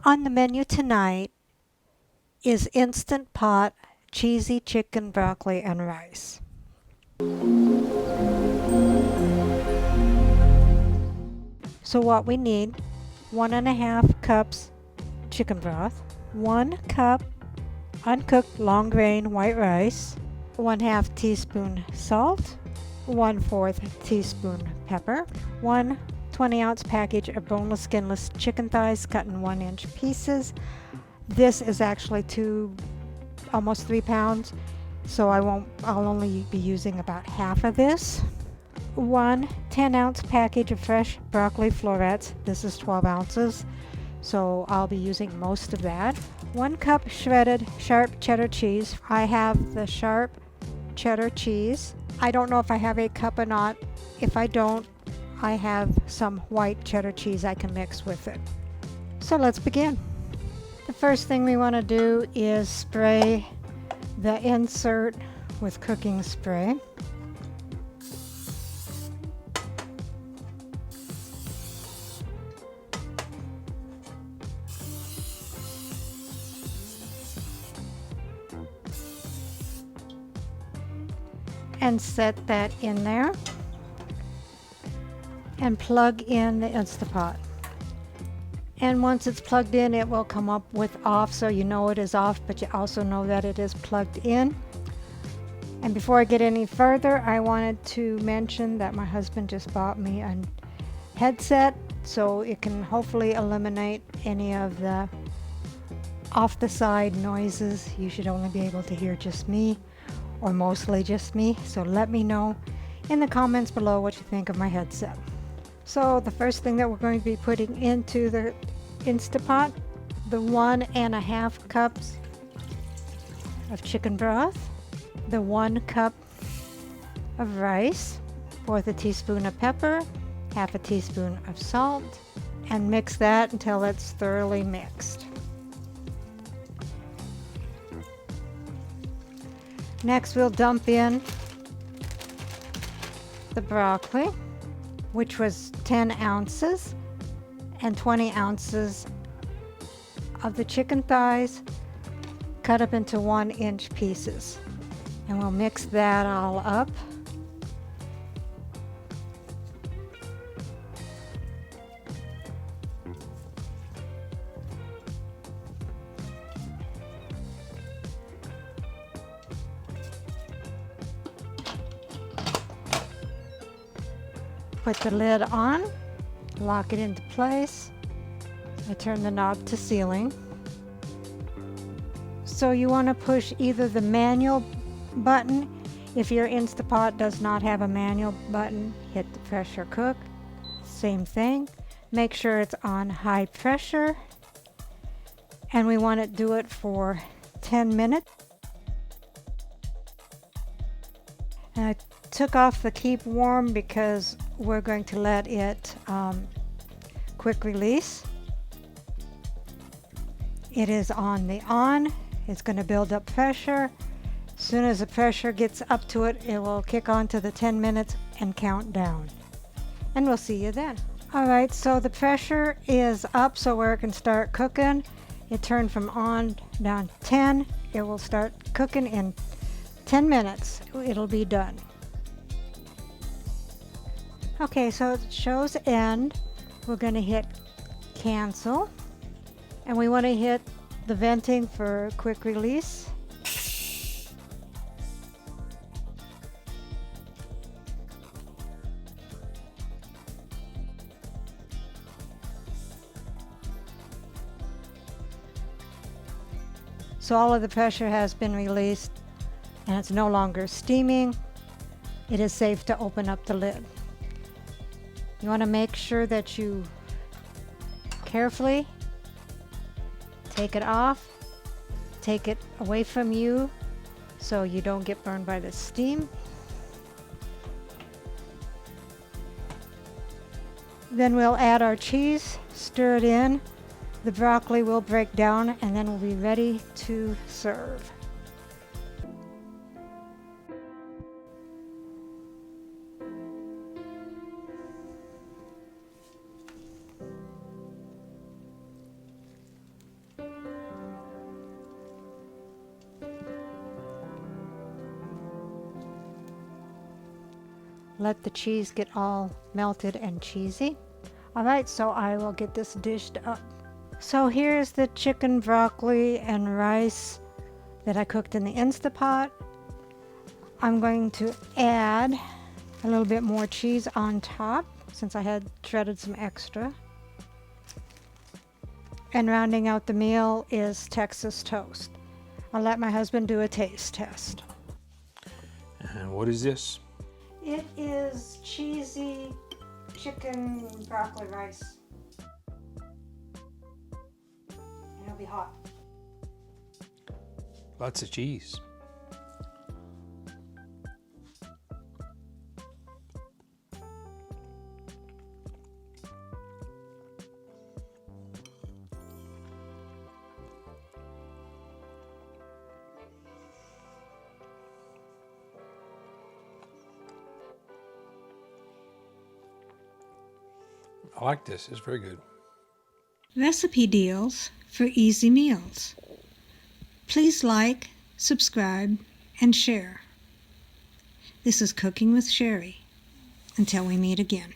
On the menu tonight is Instant Pot cheesy chicken, broccoli, and rice. So what we need, 1.5 cups chicken broth, 1 cup uncooked long grain white rice, 1/2 teaspoon salt, 1/4 teaspoon pepper, 1 20-ounce package of boneless, skinless chicken thighs cut in 1-inch pieces. This is actually almost 3 pounds, so I'll only be using about half of this. 1 10-ounce package of fresh broccoli florets. This is 12 ounces, so I'll be using most of that. 1 cup shredded sharp cheddar cheese. I have the sharp cheddar cheese. I don't know if I have a cup or not. If I don't, I have some white cheddar cheese I can mix with it. So let's begin. The first thing we want to do is spray the insert with cooking spray. And set that in there and plug in the Instapot. And once it's plugged in, it will come up with off, so you know it is off, but you also know that it is plugged in. And before I get any further, I wanted to mention that my husband just bought me a headset, so it can hopefully eliminate any of the off the side noises. You should only be able to hear just me, or mostly just me. So let me know in the comments below what you think of my headset. So the first thing that we're going to be putting into the Instapot, the 1.5 cups of chicken broth, the 1 cup of rice, 1/4 teaspoon of pepper, 1/2 teaspoon of salt, and mix that until it's thoroughly mixed. Next, we'll dump in the broccoli, which was 10 ounces, and 20 ounces of the chicken thighs cut up into 1-inch pieces. And we'll mix that all up. Put the lid on, lock it into place. I turn the knob to sealing. So you want to push either the manual button. If your Instapot does not have a manual button, hit the pressure cook. Same thing. Make sure it's on high pressure. And we want to do it for 10 minutes. And I took off the keep warm because we're going to let it quick release. It is on the on. It's going to build up pressure. As soon as the pressure gets up to it, it will kick on to the 10 minutes and count down. And we'll see you then. Alright, so the pressure is up so where it can start cooking. It turned from on down to 10. It will start cooking in 10 minutes. It'll be done. Okay, so it shows end. We're going to hit cancel. And we want to hit the venting for quick release. So all of the pressure has been released and it's no longer steaming. It is safe to open up the lid. You want to make sure that you carefully take it off, take it away from you so you don't get burned by the steam. Then we'll add our cheese, stir it in. The broccoli will break down and then we'll be ready to serve. let the cheese get all melted and cheesy. Alright, so I will get this dished up. So here's the chicken, broccoli, and rice that I cooked in the Instapot. I'm going to add a little bit more cheese on top since I had shredded some extra. And rounding out the meal is Texas toast. I'll let my husband do a taste test. And what is this? It is cheesy chicken broccoli rice. And it'll be hot. Lots of cheese. I like this. It's very good. Recipe deals for easy meals. Please like, subscribe, and share. This is Cooking with Sherry. Until we meet again.